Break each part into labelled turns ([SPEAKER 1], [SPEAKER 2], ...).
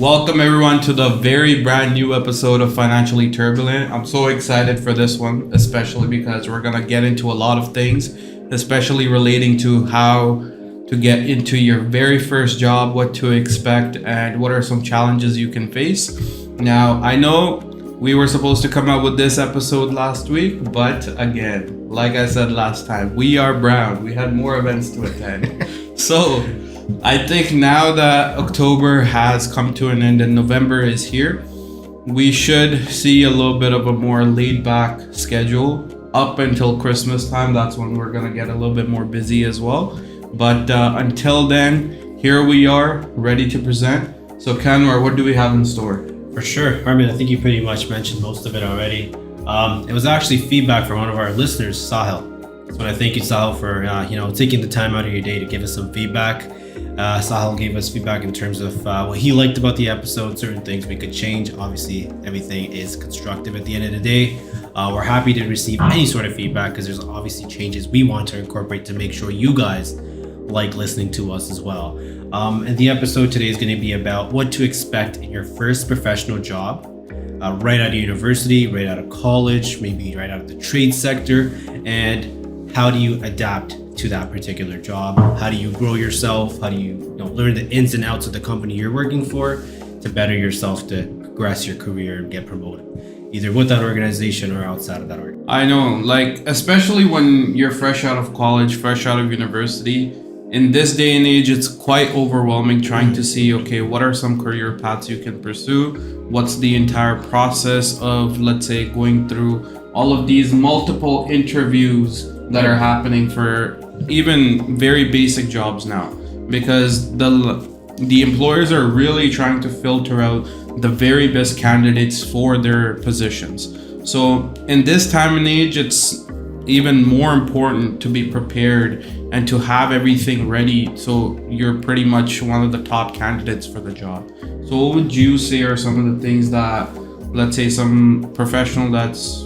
[SPEAKER 1] Welcome everyone to the very brand new episode of Financially Turbulent. I'm so excited for this one, especially because we're going to get into a lot of things, especially relating to how to get into your very first job, what to expect, and what are some challenges you can face. Now, I know we were supposed to come out with this episode last week, but again, like I said last time, we are brown. We had more events to attend. So I think now that October has come to an end and November is here, we should see a little bit of a more laid back schedule up until Christmas time. That's when we're going to get a little bit more busy as well. But until then, here we are ready to present. So Kanwar, what do we have in store?
[SPEAKER 2] For sure. Harman, I think you pretty much mentioned most of it already. It was actually feedback from one of our listeners, Sahil. So I want to thank you, Sahil, for taking the time out of your day to give us some feedback. Sahil gave us feedback in terms of what he liked about the episode, certain things we could change. Obviously, everything is constructive at the end of the day. We're happy to receive any sort of feedback because there's obviously changes we want to incorporate to make sure you guys like listening to us as well. And the episode today is going to be about what to expect in your first professional job, right out of university, right out of college, maybe right out of the trade sector, and how do you adapt to that particular job? How do you grow yourself? How do you, learn the ins and outs of the company you're working for to better yourself to progress your career and get promoted, either with that organization or outside of that organization?
[SPEAKER 1] I know, especially when you're fresh out of college, fresh out of university, in this day and age, it's quite overwhelming trying to see, okay, what are some career paths you can pursue? What's the entire process of, let's say, going through all of these multiple interviews that are happening for even very basic jobs now, because the employers are really trying to filter out the very best candidates for their positions. So in this time and age, it's even more important to be prepared and to have everything ready so you're pretty much one of the top candidates for the job. So what would you say are some of the things that, let's say, some professional that's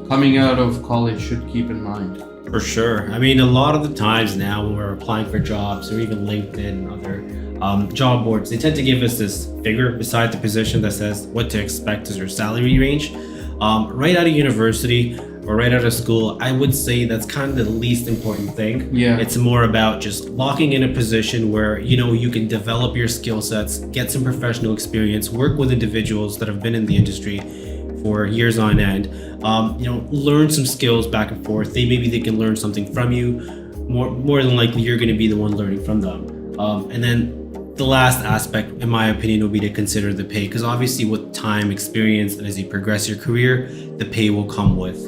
[SPEAKER 1] coming out of college should keep in mind?
[SPEAKER 2] For sure. I mean, a lot of the times now when we're applying for jobs or even LinkedIn and other job boards, they tend to give us this figure beside the position that says what to expect as your salary range. Right out of university or right out of school, I would say that's kind of the least important thing.
[SPEAKER 1] Yeah.
[SPEAKER 2] It's more about just locking in a position where, you can develop your skill sets, get some professional experience, work with individuals that have been in the industry for years on end, learn some skills back and forth. Maybe they can learn something from you. More than likely, you're going to be the one learning from them. And then the last aspect, in my opinion, would be to consider the pay, because obviously with time, experience, and as you progress your career, the pay will come with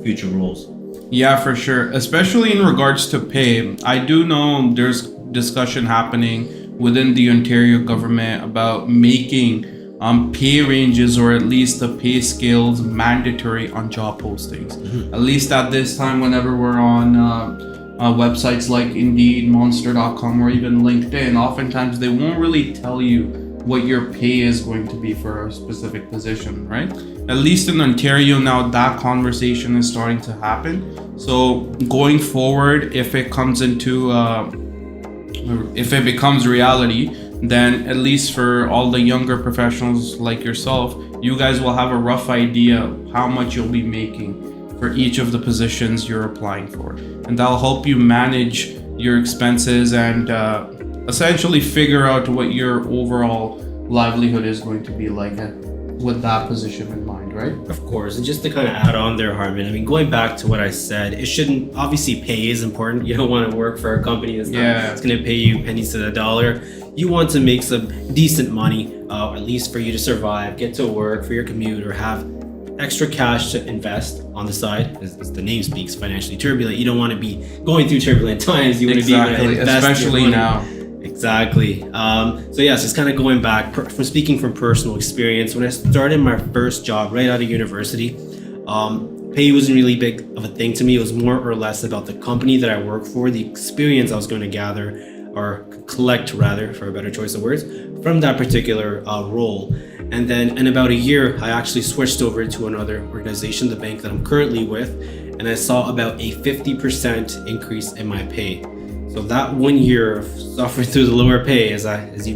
[SPEAKER 2] future roles.
[SPEAKER 1] Yeah, for sure. Especially in regards to pay. I do know there's discussion happening within the Ontario government about making pay ranges, or at least the pay scales, mandatory on job postings. Mm-hmm. At least at this time, whenever we're on websites like Indeed, Monster.com, or even LinkedIn, oftentimes they won't really tell you what your pay is going to be for a specific position, right? At least in Ontario now, that conversation is starting to happen. So going forward, if it becomes reality, then at least for all the younger professionals like yourself, you guys will have a rough idea of how much you'll be making for each of the positions you're applying for. And that'll help you manage your expenses and essentially figure out what your overall livelihood is going to be like with that position in mind, right?
[SPEAKER 2] Of course. And just to kind of add on there, Harman, I mean, going back to what I said, it shouldn't, obviously pay is important. You don't want to work for a company that's going to pay you pennies to the dollar. You want to make some decent money, at least for you to survive, get to work for your commute, or have extra cash to invest on the side. As the name speaks, financially turbulent. You don't want to be going through turbulent times. You want to be able to invest,
[SPEAKER 1] especially now.
[SPEAKER 2] Exactly. So yes, it's kind of going back from speaking from personal experience. When I started my first job right out of university, pay wasn't really big of a thing to me. It was more or less about the company that I worked for, the experience I was going to gather or collect, rather, for a better choice of words, from that particular role. And then in about a year, I actually switched over to another organization, the bank that I'm currently with, and I saw about a 50% increase in my pay. So that 1 year of suffering through the lower pay, as you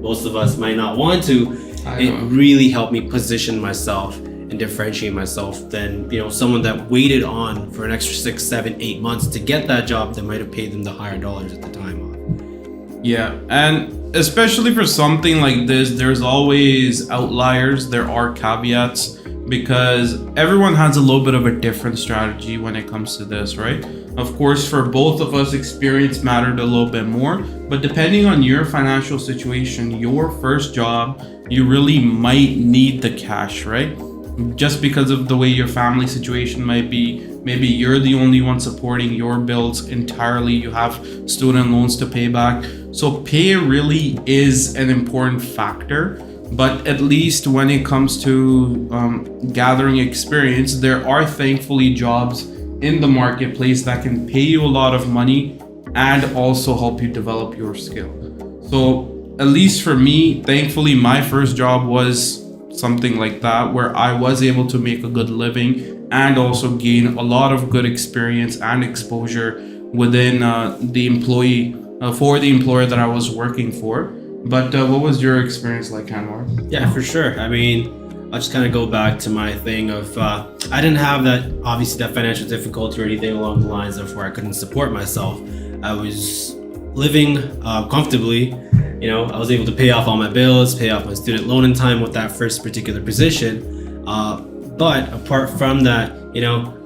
[SPEAKER 2] most of us might not want to, it really helped me position myself and differentiate myself than, someone that waited on for an extra 6, 7, 8 months to get that job that might have paid them the higher dollars at the time off.
[SPEAKER 1] Yeah, and especially for something like this, there's always outliers. There are caveats because everyone has a little bit of a different strategy when it comes to this, right? Of course, for both of us, experience mattered a little bit more, but depending on your financial situation, your first job, you really might need the cash, right? Just because of the way your family situation might be. Maybe you're the only one supporting your bills entirely. You have student loans to pay back. So pay really is an important factor. But at least when it comes to gathering experience, there are thankfully jobs in the marketplace that can pay you a lot of money and also help you develop your skill. So at least for me, thankfully, my first job was something like that, where I was able to make a good living and also gain a lot of good experience and exposure within the employee for the employer that I was working for. But what was your experience like, Kanwar?
[SPEAKER 2] Yeah, for sure. I mean, I'll just kind of go back to my thing of I didn't have that financial difficulty or anything along the lines of where I couldn't support myself. I was living comfortably. I was able to pay off all my bills, pay off my student loan in time with that first particular position. But apart from that,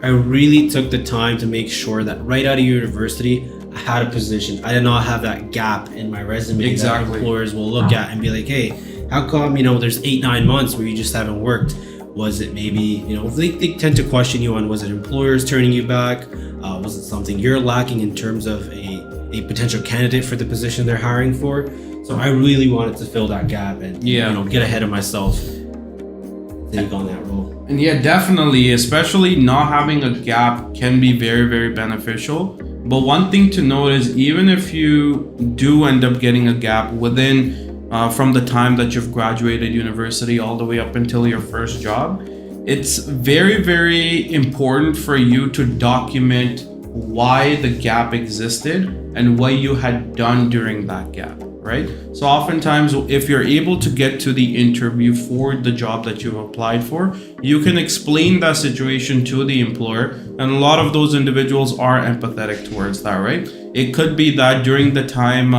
[SPEAKER 2] I really took the time to make sure that right out of university, I had a position. I did not have that gap in my resume that employers will look at and be like, hey, how come, there's 8-9 months where you just haven't worked? Was it maybe, they tend to question you on, was it employers turning you back? Was it something you're lacking in terms of a potential candidate for the position they're hiring for? So I really wanted to fill that gap and, get ahead of myself, take on that role.
[SPEAKER 1] And yeah, definitely, especially not having a gap can be very, very beneficial. But one thing to note is even if you do end up getting a gap within from the time that you've graduated university all the way up until your first job, it's very, very important for you to document why the gap existed and what you had done during that gap, right? So oftentimes, if you're able to get to the interview for the job that you've applied for, you can explain that situation to the employer, and a lot of those individuals are empathetic towards that, right? It could be that during the time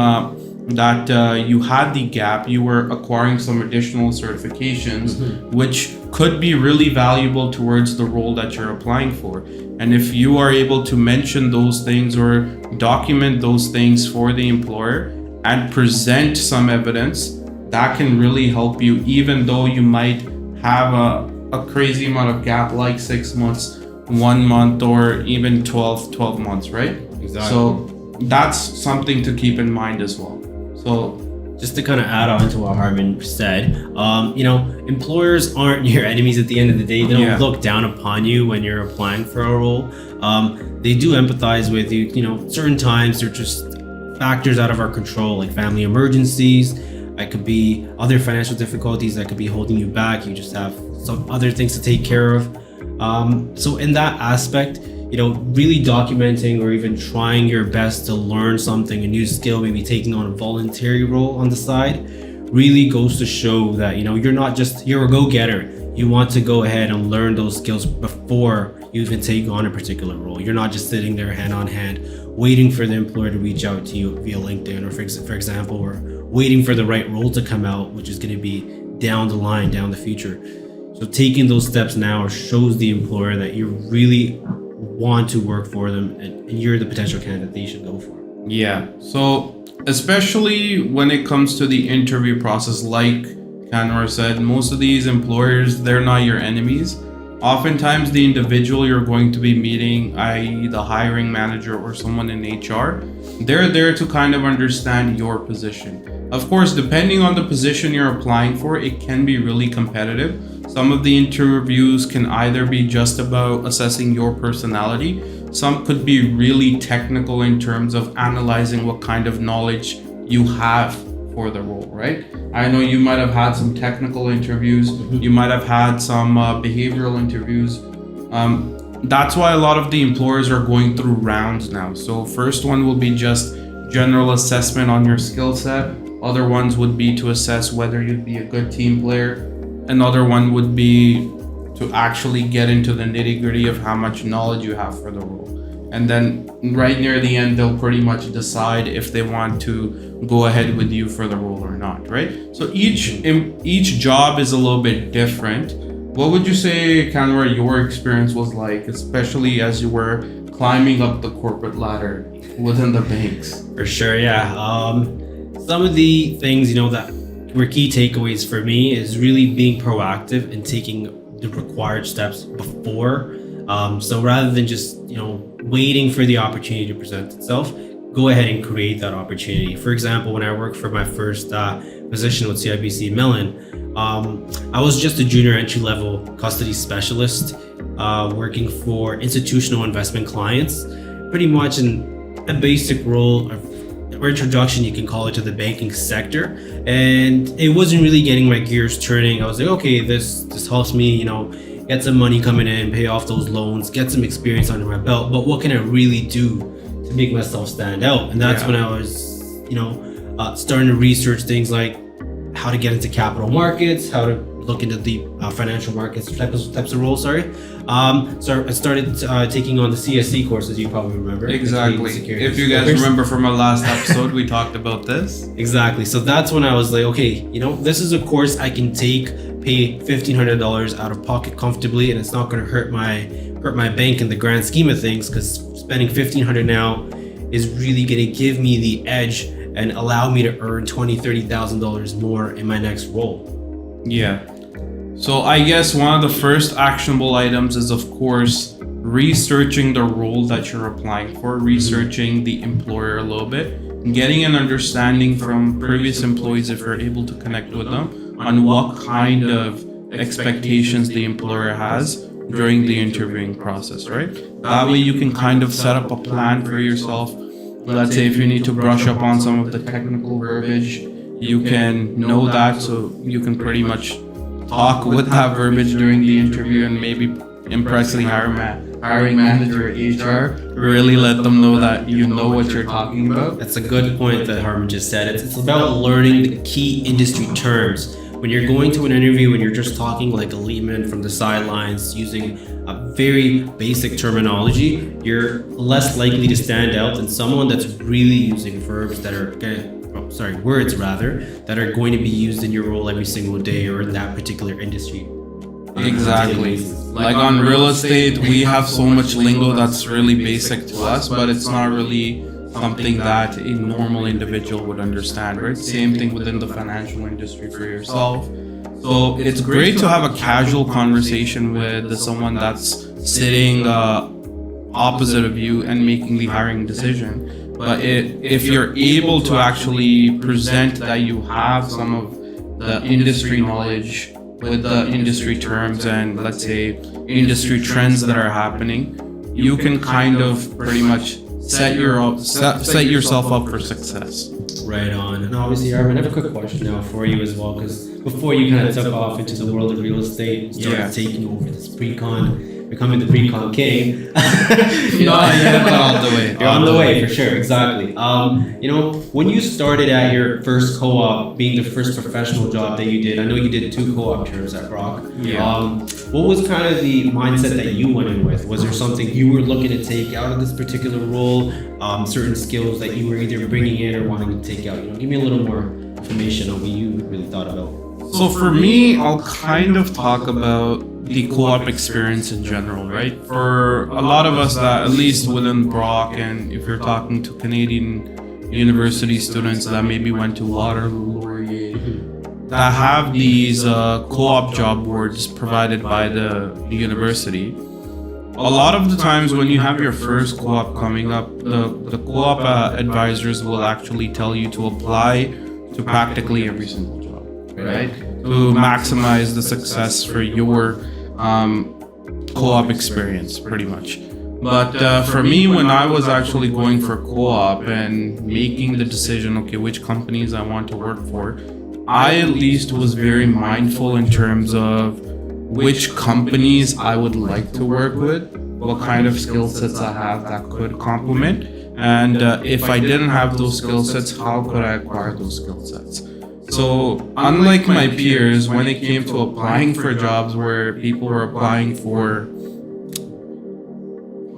[SPEAKER 1] that you had the gap, you were acquiring some additional certifications, which could be really valuable towards the role that you're applying for. And if you are able to mention those things or document those things for the employer and present some evidence, that can really help you, even though you might have a crazy amount of gap, like 6 months, 1 month, or even 12 months, right?
[SPEAKER 2] Exactly.
[SPEAKER 1] So that's something to keep in mind as well. So
[SPEAKER 2] just to kind of add on to what Harman said, employers aren't your enemies at the end of the day. They don't look down upon you when you're applying for a role. They do empathize with you. Certain times they're just factors out of our control, like family emergencies. It could be other financial difficulties that could be holding you back. You just have some other things to take care of. So in that aspect, really documenting or even trying your best to learn something, a new skill, maybe taking on a voluntary role on the side, really goes to show that, you're a go-getter. You want to go ahead and learn those skills before you even take on a particular role. You're not just sitting there hand on hand, waiting for the employer to reach out to you via LinkedIn or for example, or waiting for the right role to come out, which is going to be down the line, down the future. So taking those steps now shows the employer that you really want to work for them and you're the potential candidate they should go for.
[SPEAKER 1] Yeah. So especially when it comes to the interview process, like Kanwar said, most of these employers, they're not your enemies. Oftentimes the individual you're going to be meeting, i.e. the hiring manager or someone in HR, they're there to kind of understand your position. Of course, depending on the position you're applying for, it can be really competitive. Some of the interviews can either be just about assessing your personality. Some could be really technical in terms of analyzing what kind of knowledge you have for the role, right? I know you might have had some technical interviews. You might have had some behavioral interviews. That's why a lot of the employers are going through rounds now. So first one will be just general assessment on your skill set. A Other ones would be to assess whether you'd be a good team player. Another one would be to actually get into the nitty-gritty of how much knowledge you have for the role. And then right near the end, they'll pretty much decide if they want to go ahead with you for the role or not, right? So each job is a little bit different. What would you say, Kanwar, your experience was like, especially as you were climbing up the corporate ladder within the banks?
[SPEAKER 2] For sure, yeah. Some of the things, that were key takeaways for me is really being proactive and taking the required steps before. So rather than just, waiting for the opportunity to present itself, go ahead and create that opportunity. For example, when I worked for my first position with CIBC Mellon, I was just a junior entry-level custody specialist working for institutional investment clients, pretty much in a basic role or introduction, you can call it, to the banking sector. And it wasn't really getting my gears turning. I was like, okay, this helps me, get some money coming in, pay off those loans, get some experience under my belt. But what can I really do to make myself stand out? And that's when I was, starting to research things like how to get into capital markets, how to look into the financial markets types of roles. So I started taking on the CSC courses. You probably remember.
[SPEAKER 1] Exactly. If you guys remember from our last episode, we talked about this.
[SPEAKER 2] Exactly. So that's when I was like, okay, this is a course I can take, pay $1,500 out of pocket comfortably, and it's not going to hurt my bank in the grand scheme of things, because spending $1,500 now is really going to give me the edge and allow me to earn $20,000-$30,000 more in my next role.
[SPEAKER 1] Yeah. So I guess one of the first actionable items is, of course, researching the role that you're applying for, researching the employer a little bit, getting an understanding from previous employees, if you're able to connect with them, on what kind of expectations the employer has during the interviewing process, right? That way you can kind of set up a plan for yourself. Let's say if you need to brush up on some of the technical verbiage, you can know that, so you can pretty much talk with that verbiage during the interview and maybe impress the hiring manager, HR, really let them know that you know what you're talking about.
[SPEAKER 2] That's a good point that Harman just said. It's about learning the key industry terms. When you're going to an interview and you're just talking like a layman from the sidelines using a very basic terminology, you're less likely to stand out than someone that's really using words that are going to be used in your role every single day or in that particular industry.
[SPEAKER 1] Exactly. Like on real estate, we have so much lingo that's really basic to us, but it's not really something that a normal individual would understand, right? Same thing within the financial industry for yourself. So it's great to have a casual conversation with someone that's sitting opposite of you and making the hiring decision. But if you're able to actually present that you have some of the industry knowledge with the industry terms and, let's say, industry trends that are happening, you can kind of pretty much set yourself up for success.
[SPEAKER 2] Right on. And obviously, Harman, I have a quick question now for you as well, because before you kind of took off into the world of real estate, started taking over this pre-con, becoming the pre-con king.
[SPEAKER 1] Not yet, but on the way.
[SPEAKER 2] You're on the way, for sure, exactly. When you started at your first co-op, being the first professional job that you did, I know you did 2 co-op terms at Brock. What was kind of the mindset that you went in with? Was there something you were looking to take out of this particular role? Certain skills that you were either bringing in or wanting to take out? Give me a little more information on what you really thought about.
[SPEAKER 1] So for me, I'll kind of talk about the co-op experience in general, right? For a lot of us that, at least within Brock, and if you're talking to Canadian university students that maybe went to Waterloo, Laurier, that have these co-op job boards provided by the university, a lot of the times when you have your first co-op coming up, the co-op advisors will actually tell you to apply to practically every single job, right? To maximize the success for your co-op experience, pretty much. But for me, when I was actually going for co-op and making the decision, okay, which companies I want to work for, I at least was very mindful in terms of which companies I would like to work with, what kind of skill sets I have that could complement, And if I didn't have those skill sets, how could I acquire those skill sets? So unlike my peers, when it came to applying for jobs where people were applying for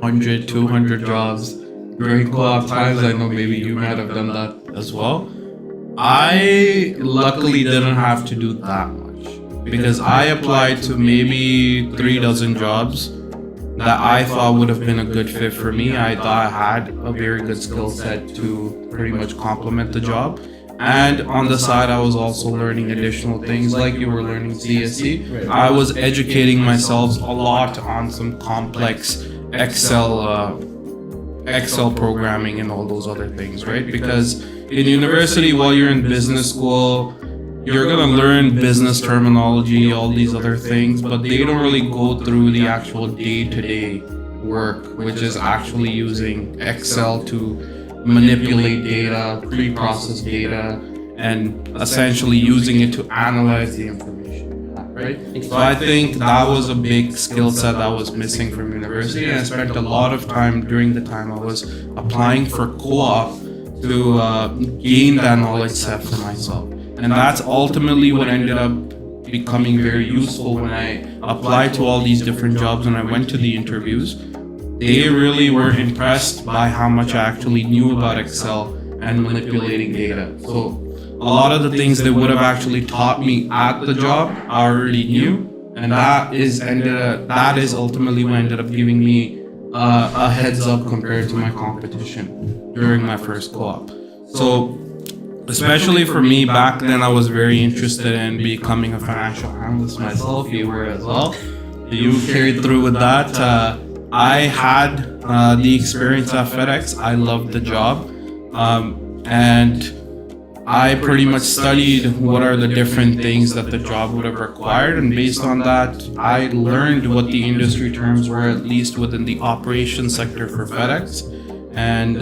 [SPEAKER 1] 100, 200 jobs during co-op times, I know maybe you might have done that as well. I luckily didn't have to do that much because I applied to maybe 3 dozen jobs that I thought would have been a good fit for me. I thought I had a very good skill set to pretty much complement the job. And on the side, I was also learning additional things like you were learning CSC. I was educating myself a lot on some complex Excel programming and all those other things, right? Because in university, while you're in business school, you're gonna learn business terminology, all these other things, but they don't really go through the actual day-to-day work, which is actually using Excel to manipulate data, pre-process data, and essentially using it to analyze the information, right? So I think that was a big skill set that was missing from university, and I spent a lot of time during the time I was applying for co-op to gain that knowledge set for myself. And that's ultimately what ended up becoming very useful when I applied to all these different jobs and I went to the interviews. They really were impressed by how much I actually knew about Excel and manipulating data. So a lot of the things they would have actually taught me at the job, I already knew, and that is ultimately what ended up giving me a heads up compared to my competition during my first co-op. So especially for me back then, I was very interested in becoming a financial analyst myself. You were as well. You carried through with that. I had the experience at FedEx. I loved the job. And I pretty much studied what are the different things that the job would have required. And based on that, I learned what the industry terms were, at least within the operations sector for FedEx. And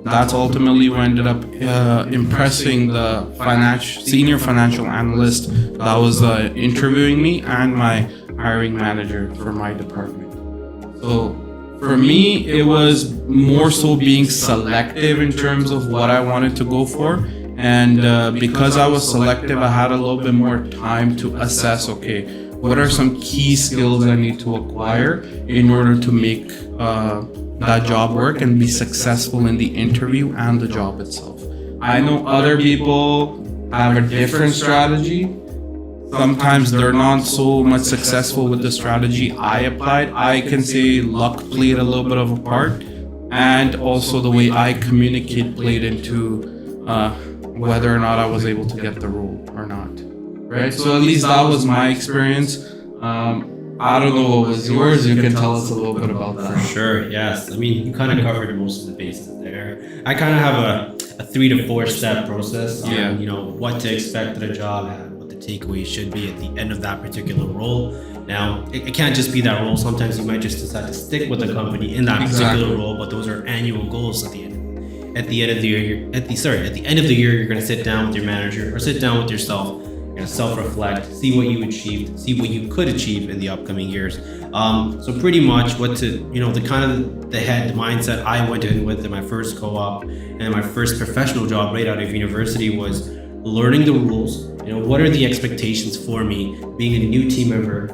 [SPEAKER 1] that's ultimately what ended up impressing the senior financial analyst that was interviewing me and my hiring manager for my department. So for me, it was more so being selective in terms of what I wanted to go for. And because I was selective, I had a little bit more time to assess, okay, what are some key skills I need to acquire in order to make that job work and be successful in the interview and the job itself. I know other people have a different strategy. Sometimes they're not so much successful with the strategy I applied. I can say luck played a little bit of a part, and also the way I communicate played into whether or not I was able to get the role or not. Right? So at least that was my experience. I don't know what was yours. You can tell us a little bit about that.
[SPEAKER 2] For sure, yes. I mean, you kind of covered most of the bases there. I kind of have a 3 to 4 step process on, what to expect at a job and what the takeaway should be at the end of that particular role. Now, it can't just be that role. Sometimes you might just decide to stick with the company in that particular role, but those are annual goals at the end. At the end of the year, at the end of the year, you're going to sit down with your manager or sit down with yourself. You're going to self-reflect, see what you achieved, see what you could achieve in the upcoming years. So pretty much the mindset I went in with in my first co-op and my first professional job right out of university was learning the rules. What are the expectations for me being a new team member?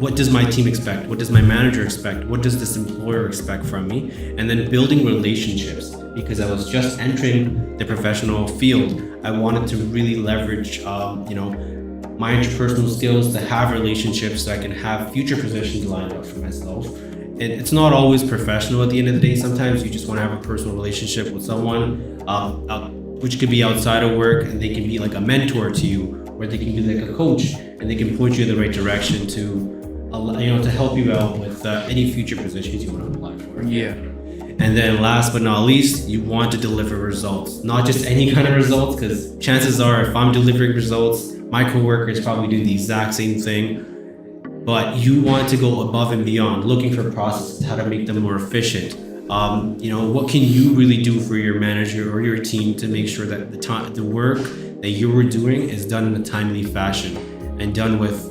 [SPEAKER 2] What does my team expect? What does my manager expect? What does this employer expect from me? And then building relationships, because I was just entering the professional field. I wanted to really leverage, my interpersonal skills to have relationships so I can have future positions lined up for myself. And it's not always professional at the end of the day. Sometimes you just want to have a personal relationship with someone, which could be outside of work, and they can be like a mentor to you, or they can be like a coach, and they can point you in the right direction to help you out with any future positions you want to apply for.
[SPEAKER 1] Yeah.
[SPEAKER 2] And then last but not least, you want to deliver results. Not just any kind of results, because chances are if I'm delivering results, my coworkers probably do the exact same thing. But you want to go above and beyond, looking for processes, how to make them more efficient. What can you really do for your manager or your team to make sure that the work that you were doing is done in a timely fashion and done with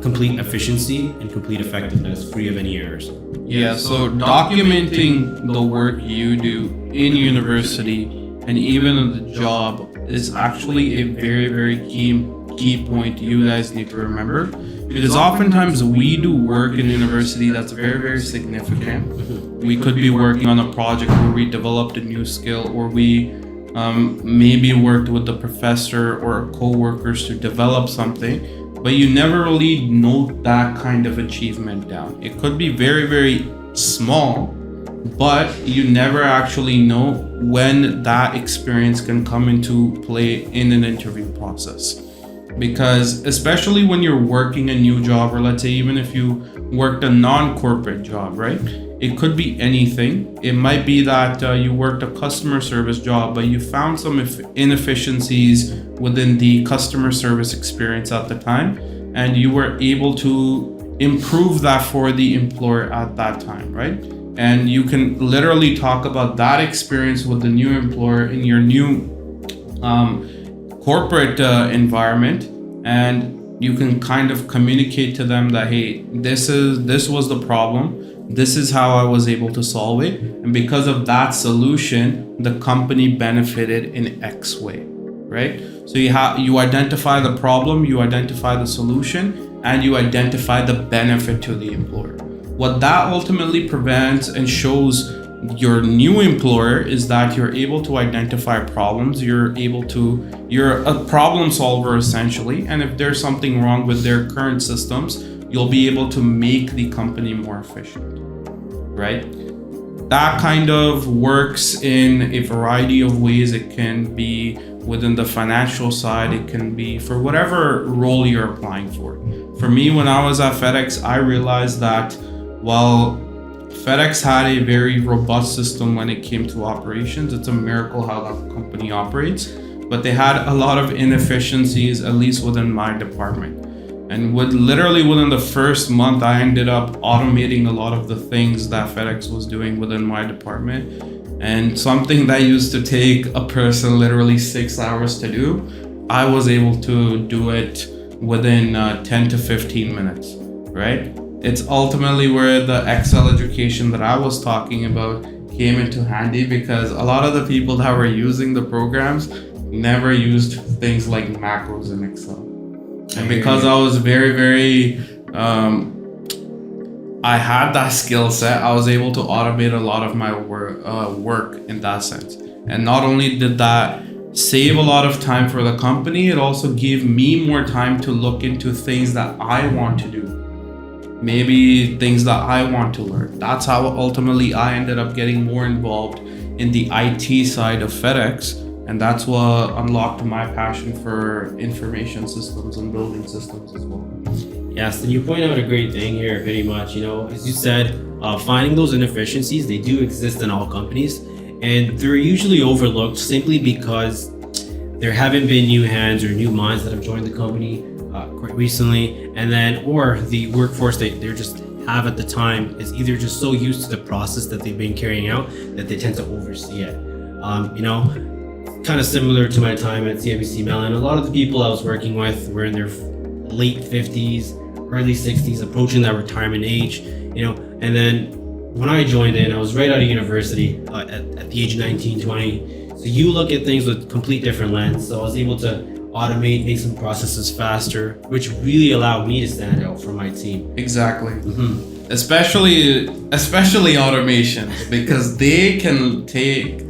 [SPEAKER 2] complete efficiency and complete effectiveness, free of any errors.
[SPEAKER 1] Yeah, so documenting the work you do in university and even in the job is actually a very, very key point you guys need to remember. Because oftentimes we do work in university that's very, very significant. We could be working on a project where we developed a new skill, or we maybe worked with the professor or co-workers to develop something, but you never really note that kind of achievement down. It could be very, very small, but you never actually know when that experience can come into play in an interview process. Because especially when you're working a new job, or let's say even if you worked a non-corporate job, right? It could be anything. It might be that you worked a customer service job, but you found some inefficiencies within the customer service experience at the time, and you were able to improve that for the employer at that time, right? And you can literally talk about that experience with the new employer in your new corporate environment, and you can kind of communicate to them that, hey, this was the problem, this is how I was able to solve it, and because of that solution the company benefited in X way, right? So you identify the problem, you identify the solution, and you identify the benefit to the employer. What that ultimately prevents and shows your new employer is that you're able to identify problems, you're a problem solver essentially, and if there's something wrong with their current systems, you'll be able to make the company more efficient, right? That kind of works in a variety of ways. It can be within the financial side, it can be for whatever role you're applying for. For me, when I was at FedEx, I realized that while FedEx had a very robust system when it came to operations, it's a miracle how that company operates, but they had a lot of inefficiencies, at least within my department. And within the first month, I ended up automating a lot of the things that FedEx was doing within my department. And something that used to take a person literally 6 hours to do, I was able to do it within 10 to 15 minutes, right? It's ultimately where the Excel education that I was talking about came into handy, because a lot of the people that were using the programs never used things like macros in Excel. And because I was very, very, I had that skill set, I was able to automate a lot of my work in that sense. And not only did that save a lot of time for the company, it also gave me more time to look into things that I want to do. Maybe things that I want to learn. That's how ultimately I ended up getting more involved in the IT side of FedEx. And that's what unlocked my passion for information systems and building systems as well.
[SPEAKER 2] Yes, and you point out a great thing here, pretty much. As you said, finding those inefficiencies, they do exist in all companies, and they're usually overlooked simply because there haven't been new hands or new minds that have joined the company quite recently, and then or the workforce they're just have at the time is either just so used to the process that they've been carrying out that they tend to oversee it. Kind of similar to my time at CIBC Mellon, a lot of the people I was working with were in their late 50s, early 60s, approaching that retirement age, and then when I joined in, I was right out of university at the age of 19, 20. So you look at things with complete different lens. So I was able to automate, make some processes faster, which really allowed me to stand out from my team.
[SPEAKER 1] Exactly. Mm-hmm. Especially automation, because they can take,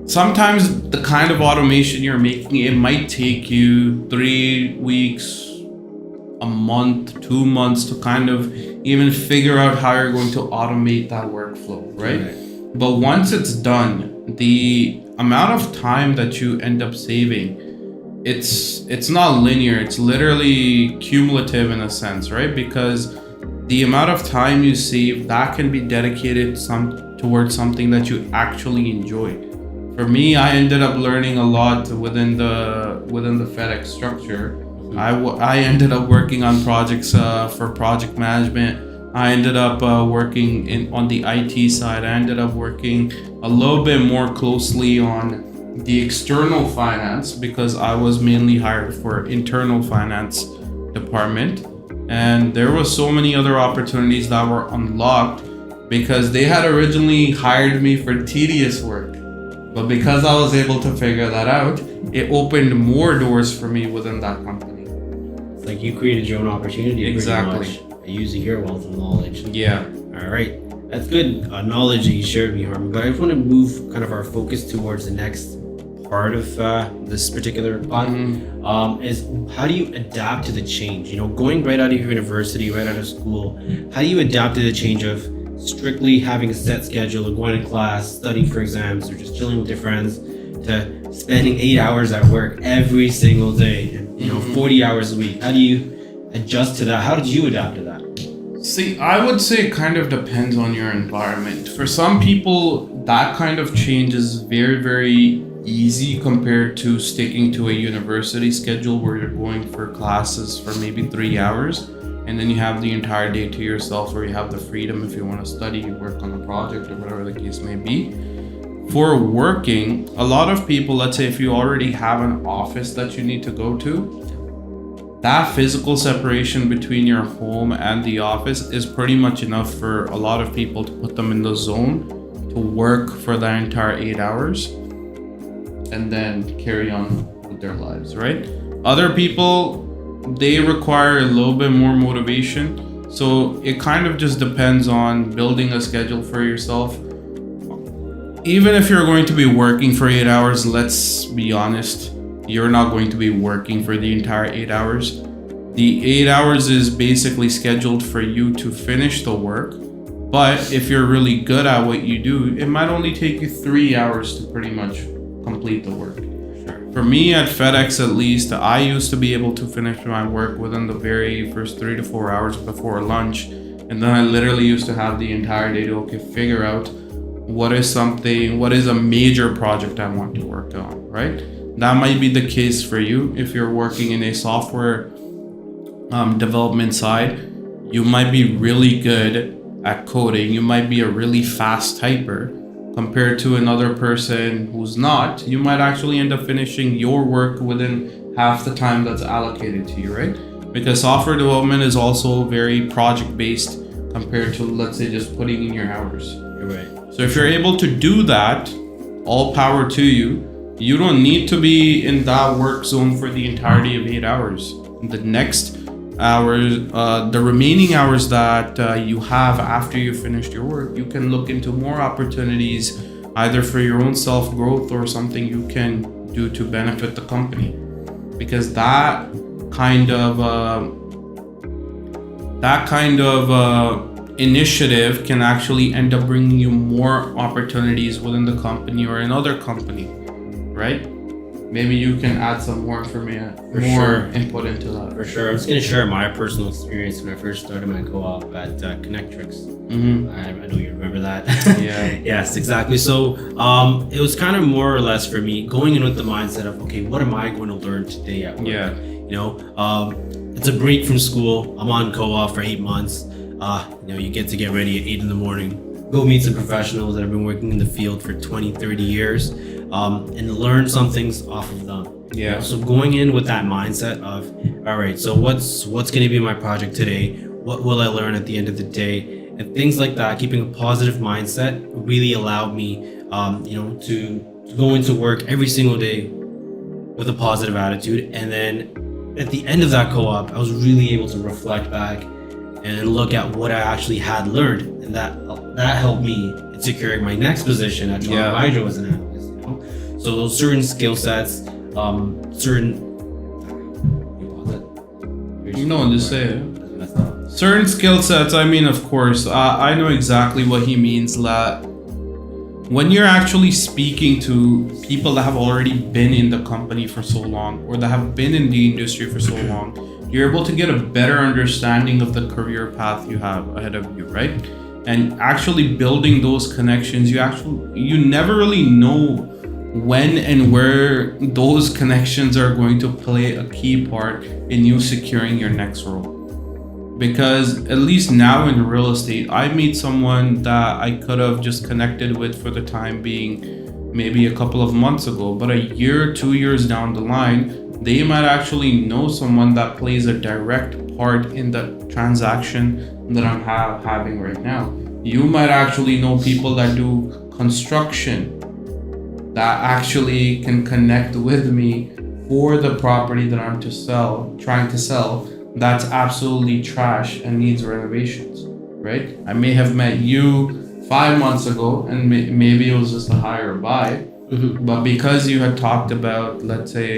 [SPEAKER 1] sometimes the kind of automation you're making, it might take you 3 weeks, a month, 2 months to kind of even figure out how you're going to automate that workflow, right? But once it's done, the amount of time that you end up saving, it's not linear, it's literally cumulative in a sense, right? Because the amount of time you save, that can be dedicated towards something that you actually enjoy. For me, I ended up learning a lot within the FedEx structure. I ended up working on projects for project management. I ended up working on the IT side. I ended up working a little bit more closely on the external finance because I was mainly hired for internal finance department. And there was so many other opportunities that were unlocked because they had originally hired me for tedious work. But because I was able to figure that out, it opened more doors for me within that company.
[SPEAKER 2] It's like you created your own opportunity.
[SPEAKER 1] Exactly.
[SPEAKER 2] Pretty much, using your wealth of knowledge.
[SPEAKER 1] Yeah.
[SPEAKER 2] All right. That's good knowledge that you shared with me, Harman. But I just want to move kind of our focus towards the next part of this particular pod. Is how do you adapt to the change? You know, going right out of university, right out of school, how do you adapt to the change of strictly having a set schedule of going to class, studying for exams, or just chilling with your friends, to spending 8 hours at work every single day, and, 40 hours a week? How do you adjust to that? How did you adapt to that?
[SPEAKER 1] See, I would say it kind of depends on your environment. For some people, that kind of change is very, very easy compared to sticking to a university schedule where you're going for classes for maybe 3 hours and then you have the entire day to yourself, or you have the freedom if you want to study, you work on a project or whatever the case may be. For working, a lot of people, let's say if you already have an office that you need to go to, that physical separation between your home and the office is pretty much enough for a lot of people to put them in the zone to work for the entire 8 hours and then carry on with their lives, right? Other people, they require a little bit more motivation. So it kind of just depends on building a schedule for yourself. Even if you're going to be working for 8 hours, let's be honest, you're not going to be working for the entire 8 hours. The 8 hours is basically scheduled for you to finish the work. But if you're really good at what you do, it might only take you 3 hours to pretty much complete the work. For me at FedEx, at least, I used to be able to finish my work within the very first 3 to 4 hours before lunch. And then I literally used to have the entire day to figure out what is a major project I want to work on, right? That might be the case for you. If you're working in a software development side, you might be really good at coding. You might be a really fast typer. Compared to another person who's not, you might actually end up finishing your work within half the time that's allocated to you, right? Because software development is also very project-based compared to, let's say, just putting in your hours.
[SPEAKER 2] You're right.
[SPEAKER 1] So if you're able to do that, all power to you. You don't need to be in that work zone for the entirety of 8 hours. The next hours, the remaining hours that you have after you finished your work, you can look into more opportunities, either for your own self-growth or something you can do to benefit the company. Because that kind of initiative can actually end up bringing you more opportunities within the company or another company, right? Maybe you can add some more information, input into that.
[SPEAKER 2] For sure. I'm just going to share my personal experience when I first started my co-op at Connectrix. I know you remember that.
[SPEAKER 1] Yeah.
[SPEAKER 2] Yes, exactly. So it was kind of more or less for me going in with the mindset of, okay, what am I going to learn today at work?
[SPEAKER 1] Yeah.
[SPEAKER 2] It's a break from school. I'm on co-op for 8 months. You get to get ready at 8 in the morning. Go meet some professionals that have been working in the field for 20, 30 years. And learn some things off of them.
[SPEAKER 1] Yeah.
[SPEAKER 2] So going in with that mindset of, all right, so what's going to be my project today? What will I learn at the end of the day? And things like that, keeping a positive mindset really allowed me, to go into work every single day with a positive attitude. And then at the end of that co-op, I was really able to reflect back and look at what I actually had learned. And that helped me in securing my next position at Toronto Hydro as an analyst. So those certain skill sets, certain
[SPEAKER 1] skill sets. I mean, of course, I know exactly what he means. That when you're actually speaking to people that have already been in the company for so long, or that have been in the industry for so long, you're able to get a better understanding of the career path you have ahead of you, right? And actually building those connections, you never really know when and where those connections are going to play a key part in you securing your next role. Because at least now in real estate, I meet someone that I could have just connected with for the time being maybe a couple of months ago, but a year, 2 years down the line, they might actually know someone that plays a direct part in the transaction that I'm having right now. You might actually know people that do construction that actually can connect with me for the property that I'm trying to sell, that's absolutely trash and needs renovations, right? I may have met you 5 months ago and maybe it was just a hire or buy, but because you had talked about, let's say,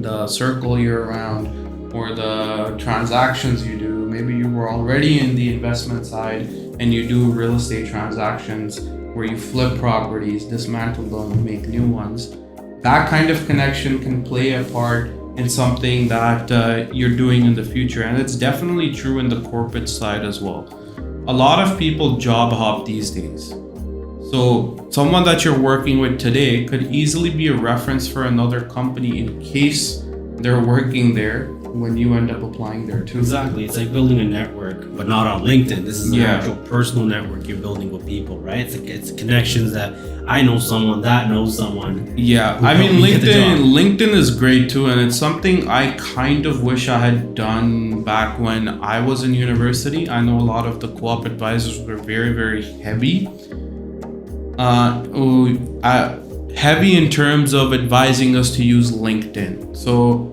[SPEAKER 1] the circle you're around or the transactions you do, maybe you were already in the investment side and you do real estate transactions where you flip properties, dismantle them, make new ones. That kind of connection can play a part in something that you're doing in the future. And it's definitely true in the corporate side as well. A lot of people job hop these days. So someone that you're working with today could easily be a reference for another company in case they're working there when you end up applying there too.
[SPEAKER 2] Exactly. It's like building a network, but not on LinkedIn. This is an actual personal network you're building with people, right? It's connections that I know someone that knows someone.
[SPEAKER 1] Yeah, I mean, LinkedIn is great too, and it's something I kind of wish I had done back when I was in university. I know a lot of the co-op advisors were very, very heavy. Heavy in terms of advising us to use LinkedIn. So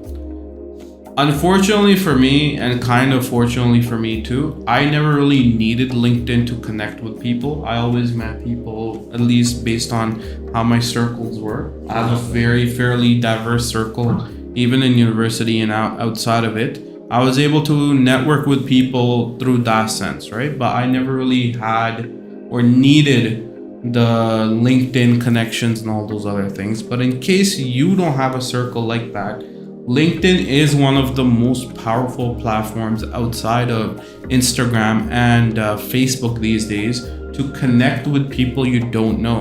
[SPEAKER 1] unfortunately for me, and kind of fortunately for me too, I never really needed LinkedIn to connect with people. I always met people, at least based on how my circles were. I have a very fairly diverse circle, even in university and outside of it. I was able to network with people through that sense, right? But I never really had or needed the LinkedIn connections and all those other things. But in case you don't have a circle like that, LinkedIn is one of the most powerful platforms outside of Instagram and Facebook these days to connect with people you don't know,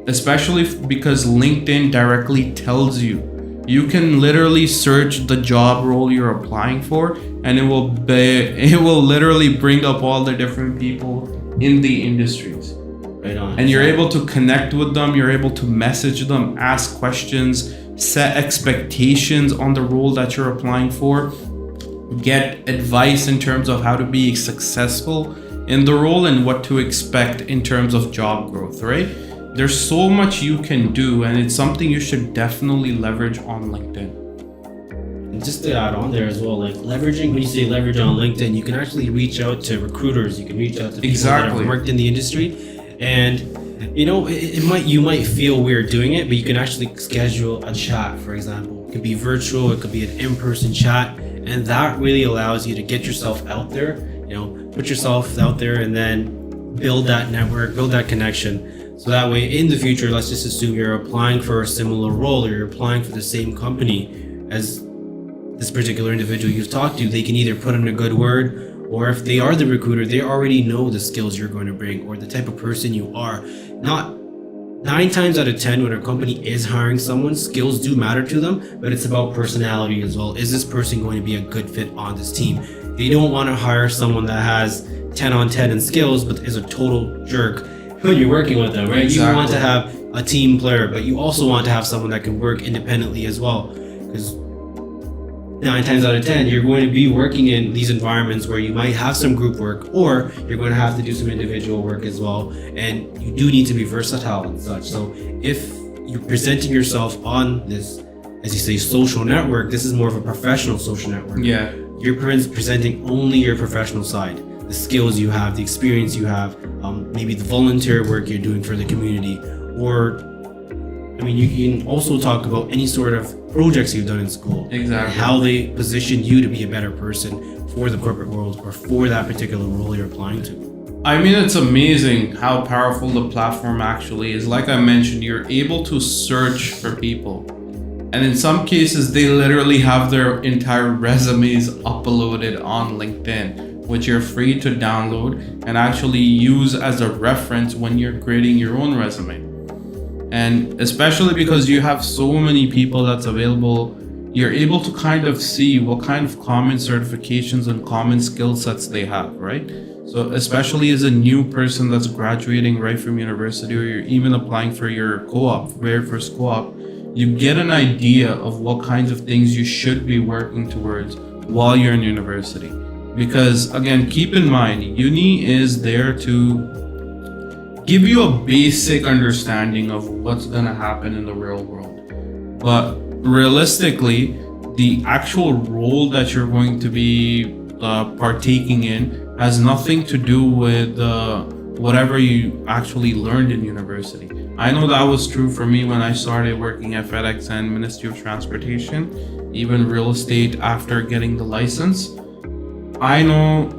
[SPEAKER 1] especially because LinkedIn directly tells you. You can literally search the job role you're applying for and it will literally bring up all the different people in the industries.
[SPEAKER 2] Right on.
[SPEAKER 1] And you're able to connect with them, you're able to message them, ask questions, set expectations on the role that you're applying for, get advice in terms of how to be successful in the role and what to expect in terms of job growth, right? There's so much you can do, and it's something you should definitely leverage on LinkedIn.
[SPEAKER 2] And just to add on there as well, like leveraging, when you say leverage on LinkedIn, you can actually reach out to recruiters, you can reach out to people that have worked in the industry. And you know, you might feel weird doing it, but you can actually schedule a chat, for example. It could be virtual, it could be an in-person chat, and that really allows you to get yourself out there, you know, put yourself out there and then build that network, build that connection. So that way in the future, let's just assume you're applying for a similar role or you're applying for the same company as this particular individual you've talked to, they can either put in a good word, or if they are the recruiter, they already know the skills you're going to bring or the type of person you are. Not 9 times out of 10 when a company is hiring someone, skills do matter to them, but it's about personality as well. Is this person going to be a good fit on this team? They don't want to hire someone that has 10 on 10 in skills, but is a total jerk when you're working with them, right? Exactly. You want to have a team player, but you also want to have someone that can work independently as well. Because 9 times out of 10, you're going to be working in these environments where you might have some group work or you're going to have to do some individual work as well. And you do need to be versatile and such. So if you're presenting yourself on this, as you say, social network, this is more of a professional social network.
[SPEAKER 1] Yeah.
[SPEAKER 2] You're presenting only your professional side, the skills you have, the experience you have, maybe the volunteer work you're doing for the community, or I mean, you can also talk about any sort of projects you've done in school.
[SPEAKER 1] Exactly.
[SPEAKER 2] How they position you to be a better person for the corporate world or for that particular role you're applying to.
[SPEAKER 1] I mean, it's amazing how powerful the platform actually is. Like I mentioned, you're able to search for people. And in some cases, they literally have their entire resumes uploaded on LinkedIn, which you're free to download and actually use as a reference when you're creating your own resume. And especially because you have so many people that's available, you're able to kind of see what kind of common certifications and common skill sets they have, right? So especially as a new person that's graduating right from university, or you're even applying for your co-op, very first co-op, you get an idea of what kinds of things you should be working towards, while you're in university. Because again, keep in mind, uni is there to give you a basic understanding of what's gonna happen in the real world. But realistically, the actual role that you're going to be partaking in has nothing to do with whatever you actually learned in university. I know that was true for me when I started working at FedEx and Ministry of Transportation, even real estate after getting the license. I know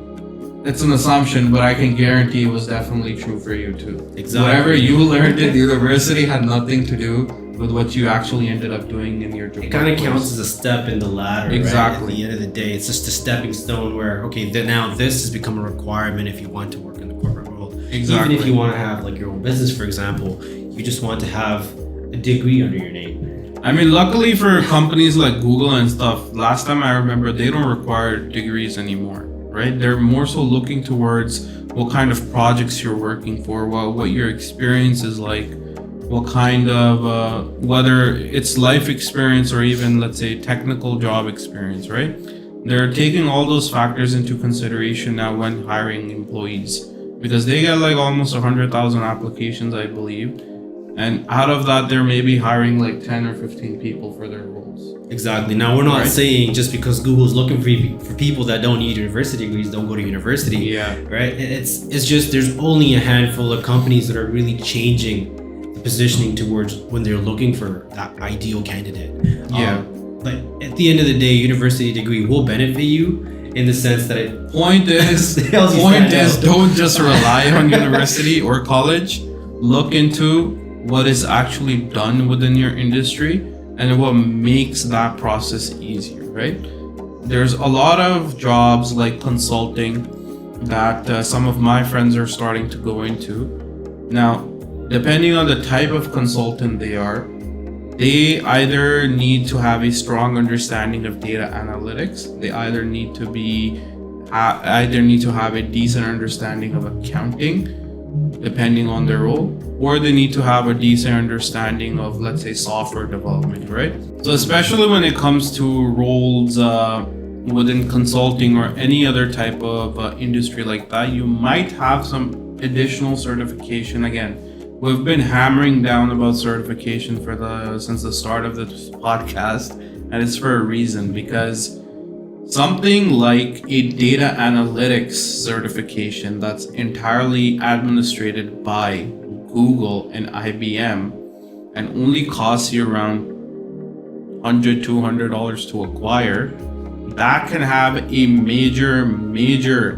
[SPEAKER 1] it's an assumption, but I can guarantee it was definitely true for you too.
[SPEAKER 2] Exactly.
[SPEAKER 1] Whatever you learned at university had nothing to do with what you actually ended up doing in your job.
[SPEAKER 2] It kind of counts as a step in the ladder.
[SPEAKER 1] Exactly.
[SPEAKER 2] Right? At the end of the day, it's just a stepping stone where, okay, now this has become a requirement if you want to work in the corporate world.
[SPEAKER 1] Exactly.
[SPEAKER 2] Even if you want to have like your own business, for example, you just want to have a degree under your name.
[SPEAKER 1] I mean, luckily for companies like Google and stuff, last time I remember, they don't require degrees anymore, right? They're more so looking towards what kind of projects you're working for, what your experience is like, what kind of, whether it's life experience or even, let's say, technical job experience, right? They're taking all those factors into consideration now when hiring employees, because they get like almost 100,000 applications, I believe. And out of that, they're maybe hiring like 10 or 15 people for their roles.
[SPEAKER 2] Exactly. Now, we're not saying just because Google's looking for people that don't need university degrees, don't go to university.
[SPEAKER 1] Yeah.
[SPEAKER 2] Right? It's just there's only a handful of companies that are really changing the positioning towards when they're looking for that ideal candidate.
[SPEAKER 1] Yeah.
[SPEAKER 2] But at the end of the day, university degree will benefit you in the sense that it...
[SPEAKER 1] Point is, don't just rely on university or college. Look into what is actually done within your industry and what makes that process easier, right? There's a lot of jobs like consulting that some of my friends are starting to go into. Now, depending on the type of consultant they are, they either need to have a strong understanding of data analytics. They either need to have a decent understanding of accounting, depending on their role, or they need to have a decent understanding of, let's say, software development, right? So especially when it comes to roles within consulting or any other type of industry like that, you might have some additional certification. Again, we've been hammering down about certification since the start of this podcast, and it's for a reason, because something like a data analytics certification that's entirely administrated by Google and IBM and only costs you around $100-$200 to acquire, that can have a major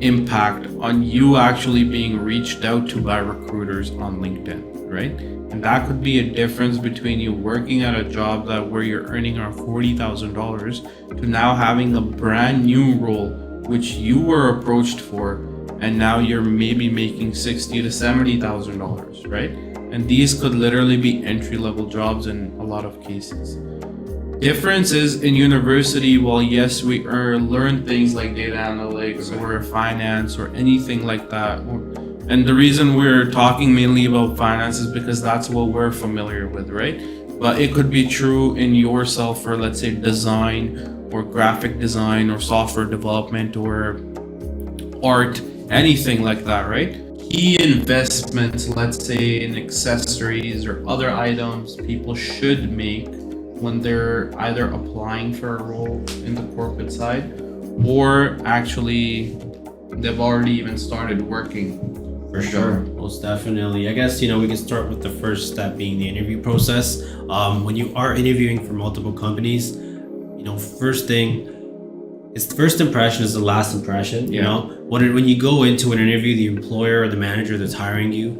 [SPEAKER 1] impact on you actually being reached out to by recruiters on LinkedIn, right? And that could be a difference between you working at a job where you're earning around $40,000 to now having a brand new role which you were approached for, and now you're maybe making $60,000 to $70,000, right? And these could literally be entry-level jobs in a lot of cases. Difference is in university, well, yes, we learn things like data analytics or finance or anything like that. And the reason we're talking mainly about finance is because that's what we're familiar with, right? But it could be true in yourself for, let's say, design or graphic design or software development or art, anything like that, right? Key investments, let's say in accessories or other items people should make when they're either applying for a role in the corporate side or actually they've already even started working.
[SPEAKER 2] For sure, most definitely. I guess, we can start with the first step being the interview process. When you are interviewing for multiple companies, first thing, it's the first impression is the last impression. You know, when you go into an interview, the employer or the manager that's hiring you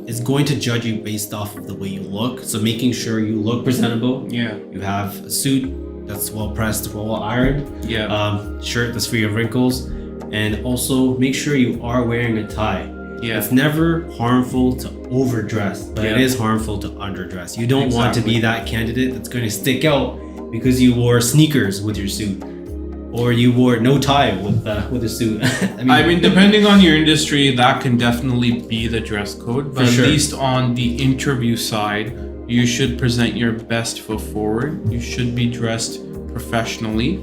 [SPEAKER 2] is going to judge you based off of the way you look. So making sure you look presentable. Yeah. You have a suit that's well pressed, well ironed. Yeah. Shirt that's free of wrinkles, and also make sure you are wearing a tie. Yeah. It's never harmful to overdress, but it is harmful to underdress. You don't want to be that candidate that's going to stick out because you wore sneakers with your suit, or you wore no tie with a suit. I mean, depending on your industry, that can definitely be the dress code. But at least on the interview side, you should present your best foot forward. You should be dressed professionally.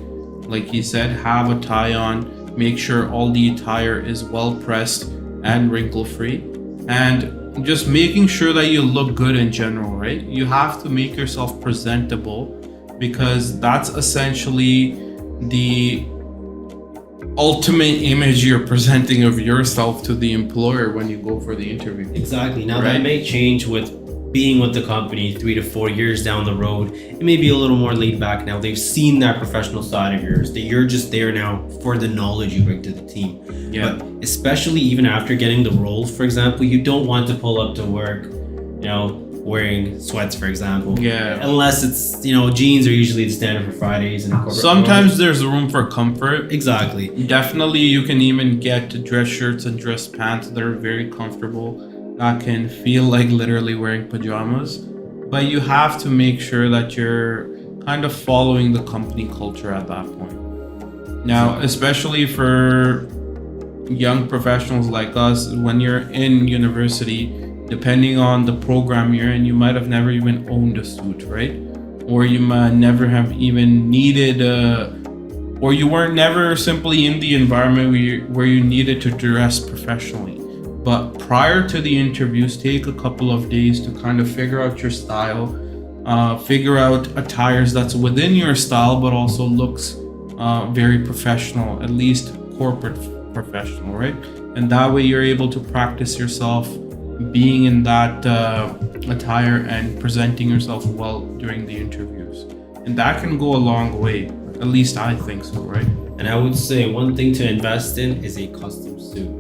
[SPEAKER 1] like he said, have a tie on, make sure all the attire is well pressed and wrinkle free, and just making sure that you look good in general, right? You have to make yourself presentable, because that's essentially the ultimate image you're presenting of yourself to the employer when you go for the interview.
[SPEAKER 2] Exactly. Now that may change with being with the company 3 to 4 years down the road. It may be a little more laid back now. They've seen that professional side of yours, that you're just there now for the knowledge you bring to the team.
[SPEAKER 1] Yeah.
[SPEAKER 2] But especially even after getting the role, for example, you don't want to pull up to work, wearing sweats, for example.
[SPEAKER 1] Yeah.
[SPEAKER 2] Unless it's, jeans are usually the standard for Fridays in a corporate
[SPEAKER 1] Sometimes
[SPEAKER 2] world.
[SPEAKER 1] there's room for comfort.
[SPEAKER 2] Exactly.
[SPEAKER 1] Definitely, you can even get dress shirts and dress pants that are very comfortable, that can feel like literally wearing pajamas. But you have to make sure that you're kind of following the company culture at that point. Now, especially for young professionals like us, when you're in university, depending on the program you're in, you might have never even owned a suit, right? Or you might never have even needed or you weren't never simply in the environment where you needed to dress professionally. But prior to the interviews, take a couple of days to kind of figure out your style, figure out attires that's within your style, but also looks very professional, at least corporate professional, right? And that way you're able to practice yourself being in that attire and presenting yourself well during the interviews. And that can go a long way. At least I think so, right?
[SPEAKER 2] And I would say one thing to invest in is a custom suit.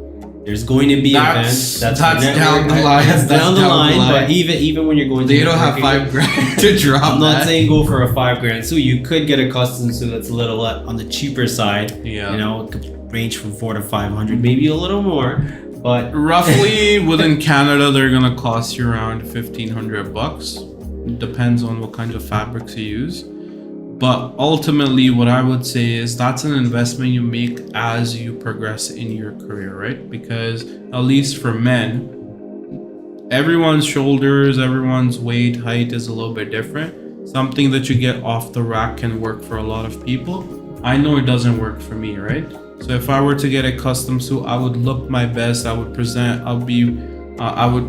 [SPEAKER 2] There's going to be events
[SPEAKER 1] that's down the line.
[SPEAKER 2] That's down the line. But even when you're going to,
[SPEAKER 1] they don't have $5,000 to drop.
[SPEAKER 2] I'm not saying go for a $5,000 suit. You could get a custom suit that's a little on the cheaper side.
[SPEAKER 1] Yeah.
[SPEAKER 2] It could range from $400 to $500, maybe a little more. But
[SPEAKER 1] roughly within Canada, they're gonna cost you around $1,500. Depends on what kinds of fabrics you use. But ultimately, what I would say is that's an investment you make as you progress in your career, right? Because at least for men, everyone's shoulders, everyone's weight, height is a little bit different. Something that you get off the rack can work for a lot of people. I know it doesn't work for me, right? So if I were to get a custom suit, I would look my best. I would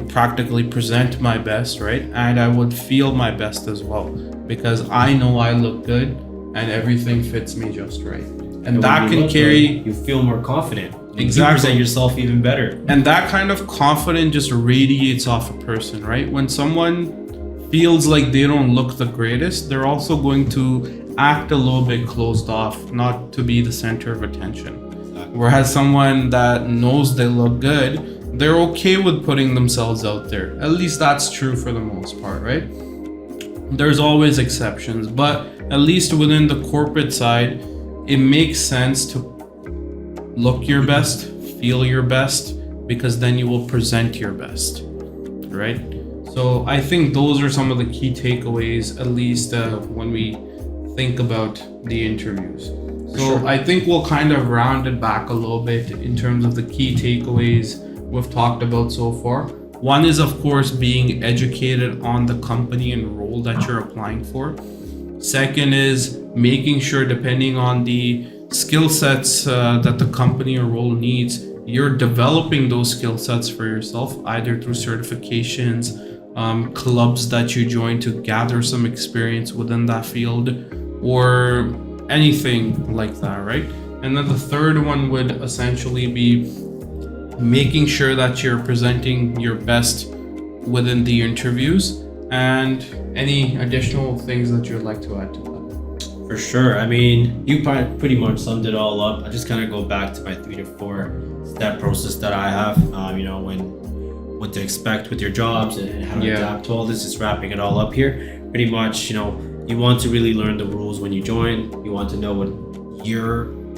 [SPEAKER 1] practically present my best, right? And I would feel my best as well, because I know I look good and everything fits me just right. And that can carry...
[SPEAKER 2] You feel more confident.
[SPEAKER 1] Exactly.
[SPEAKER 2] You present yourself even better.
[SPEAKER 1] And that kind of confidence just radiates off a person, right? When someone feels like they don't look the greatest, they're also going to act a little bit closed off, not to be the center of attention. Exactly. Whereas someone that knows they look good, they're okay with putting themselves out there. At least that's true for the most part, right? There's always exceptions, but at least within the corporate side, it makes sense to look your best, feel your best, because then you will present your best, right? So I think those are some of the key takeaways, at least when we think about the interviews. So sure. I think we'll kind of round it back a little bit in terms of the key takeaways we've talked about so far. One is, of course, being educated on the company and role that you're applying for. Second is making sure, depending on the skill sets that the company or role needs, you're developing those skill sets for yourself, either through certifications, clubs that you join to gather some experience within that field, or anything like that, right? And then the third one would essentially be making sure that you're presenting your best within the interviews. And any additional things that you'd like to add to that?
[SPEAKER 2] For sure. I mean, you pretty much summed it all up. I just kind of go back to my 3 to 4 step process that I have, what to expect with your jobs and how to adapt to all this. Just wrapping it all up here. Pretty much, you want to really learn the rules when you join. You want to know what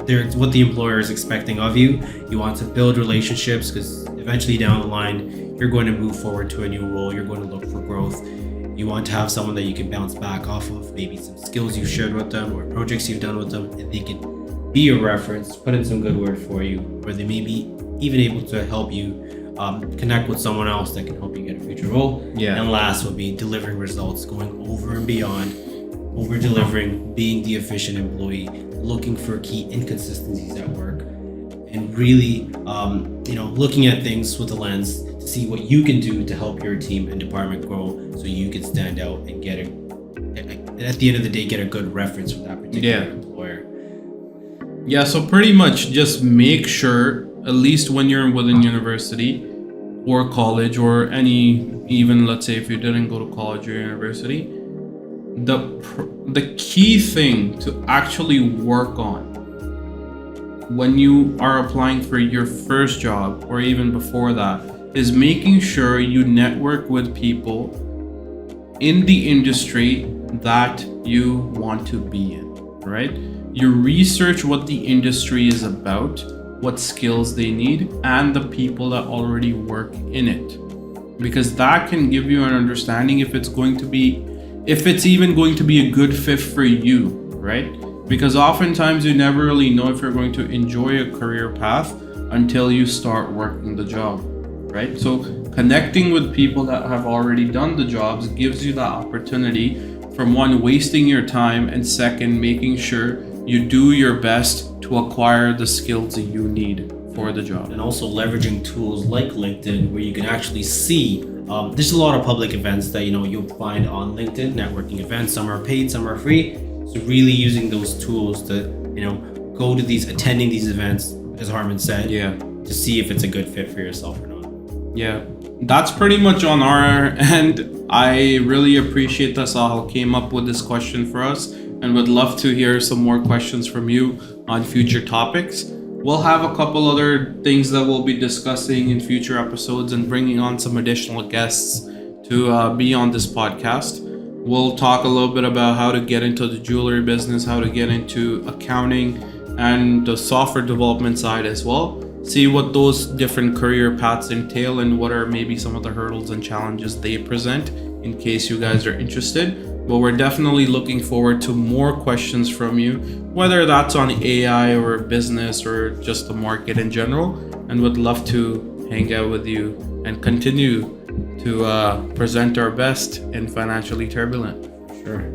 [SPEAKER 2] the employer is expecting of you. You want to build relationships, because eventually down the line, you're going to move forward to a new role. You're going to look for growth. You want to have someone that you can bounce back off of, maybe some skills you've shared with them or projects you've done with them, and they can be a reference, put in some good word for you, or they may be even able to help you connect with someone else that can help you get a future role. Yeah. And last would be delivering results, going over and beyond, over delivering, being the efficient employee, looking for key inconsistencies at work, and really, looking at things with a lens to see what you can do to help your team and department grow, so you can stand out and at the end of the day, get a good reference from that particular employer.
[SPEAKER 1] Yeah, so pretty much just make sure, at least when you're within university or college or even let's say if you didn't go to college or university, the key thing to actually work on when you are applying for your first job or even before that is making sure you network with people in the industry that you want to be in, right? You research what the industry is about, what skills they need, and the people that already work in it. Because that can give you an understanding if it's even going to be a good fit for you, right? Because oftentimes you never really know if you're going to enjoy a career path until you start working the job, right? So connecting with people that have already done the jobs gives you that opportunity from one, wasting your time, and second, making sure you do your best to acquire the skills that you need for the job.
[SPEAKER 2] And also leveraging tools like LinkedIn, where you can actually see there's a lot of public events that you'll find on LinkedIn, networking events. Some are paid, some are free. So really using those tools to go to attending these events, as Harman said, to see if it's a good fit for yourself or not.
[SPEAKER 1] Yeah, that's pretty much on our end. I really appreciate that Sahil came up with this question for us, and would love to hear some more questions from you on future topics. We'll have a couple other things that we'll be discussing in future episodes and bringing on some additional guests to be on this podcast. We'll talk a little bit about how to get into the jewelry business, how to get into accounting and the software development side as well. See what those different career paths entail and what are maybe some of the hurdles and challenges they present in case you guys are interested. But we're definitely looking forward to more questions from you, whether that's on AI or business or just the market in general, and would love to hang out with you and continue to present our best in Financially Turbulent.
[SPEAKER 2] Sure.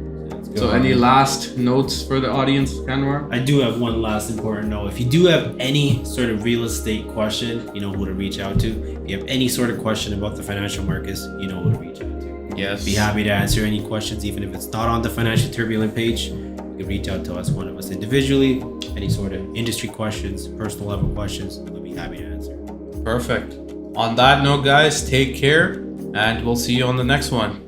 [SPEAKER 1] So any last notes for the audience, Kanwar?
[SPEAKER 2] I do have one last important note. If you do have any sort of real estate question, you know who to reach out to. If you have any sort of question about the financial markets, you know who to reach out to.
[SPEAKER 1] Yes.
[SPEAKER 2] Be happy to answer any questions, even if it's not on the Financially Turbulent page. You can reach out to us, one of us individually. Any sort of industry questions, personal level questions, we'll be happy to answer.
[SPEAKER 1] Perfect. On that note, guys, take care, and we'll see you on the next one.